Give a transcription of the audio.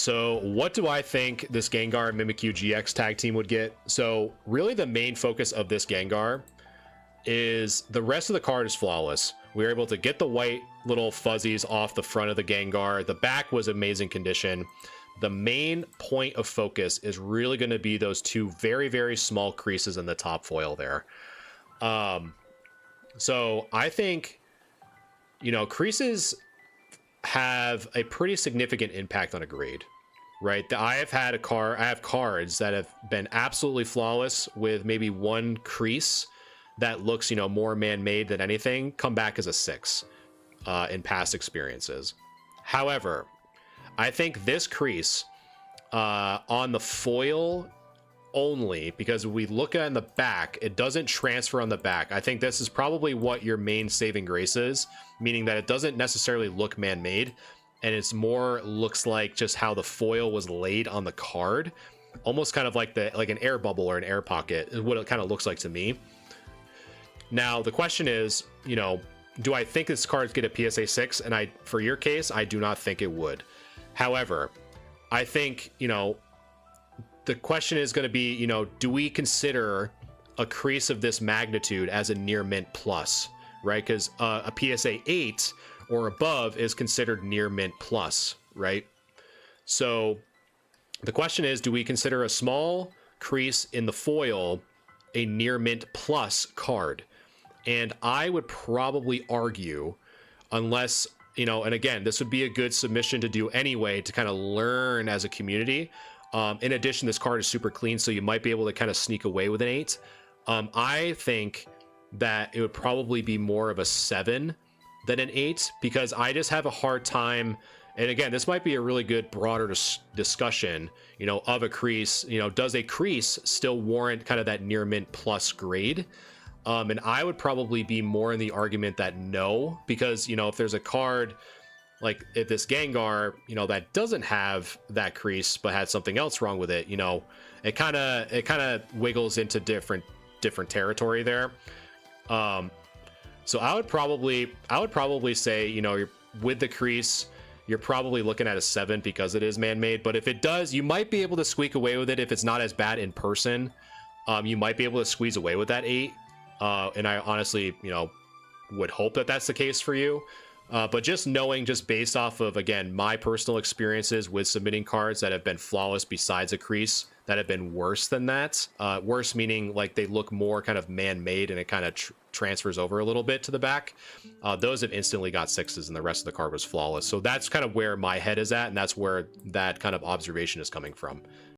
So what do I think this Gengar Mimikyu GX tag team would get? So really the main focus of this Gengar is the rest of the card is flawless. We were able to get the white little fuzzies off the front of the Gengar. The back was amazing condition. The main point of focus is really going to be those two very, very small creases in the top foil there. So I think, you know, creases have a pretty significant impact on a grade, right? I have cards that have been absolutely flawless with maybe one crease that looks, you know, more man-made than anything, come back as a 6 in past experiences. However, I think this crease on the foil only, because we look at it in the back, it doesn't transfer on the back. I think this is probably what your main saving grace is, meaning that it doesn't necessarily look man-made, and it's more looks like just how the foil was laid on the card, almost kind of like an air bubble or an air pocket is what it kind of looks like to me. Now the question is, you know, do I think this card get a PSA 6? And for your case, I do not think it would. However, I think, you know, the question is going to be, you know, do we consider a crease of this magnitude as a near mint plus, right? Because a PSA 8 or above is considered near mint plus, right? So the question is, do we consider a small crease in the foil a near mint plus card? And I would probably argue, unless, you know, and again, this would be a good submission to do anyway to kind of learn as a community. In addition, this card is super clean, so you might be able to kind of sneak away with an 8. I think that it would probably be more of a 7 than an 8, because I just have a hard time. And again, this might be a really good broader discussion, you know, of a crease. You know, does a crease still warrant kind of that near mint plus grade? And I would probably be more in the argument that no, because, you know, if there's a card like if this Gengar, you know, that doesn't have that crease but had something else wrong with it, you know, it kind of wiggles into different territory there. So I would probably say, you know, with the crease, you're probably looking at a 7 because it is man-made. But if it does, you might be able to squeak away with it if it's not as bad in person. You might be able to squeeze away with that 8. And I honestly, you know, would hope that that's the case for you. But just knowing, just based off of, again, my personal experiences with submitting cards that have been flawless besides a crease, that have been worse than that. Worse meaning like they look more kind of man-made and it kind of transfers over a little bit to the back. Those have instantly got 6s and the rest of the card was flawless. So that's kind of where my head is at, and that's where that kind of observation is coming from.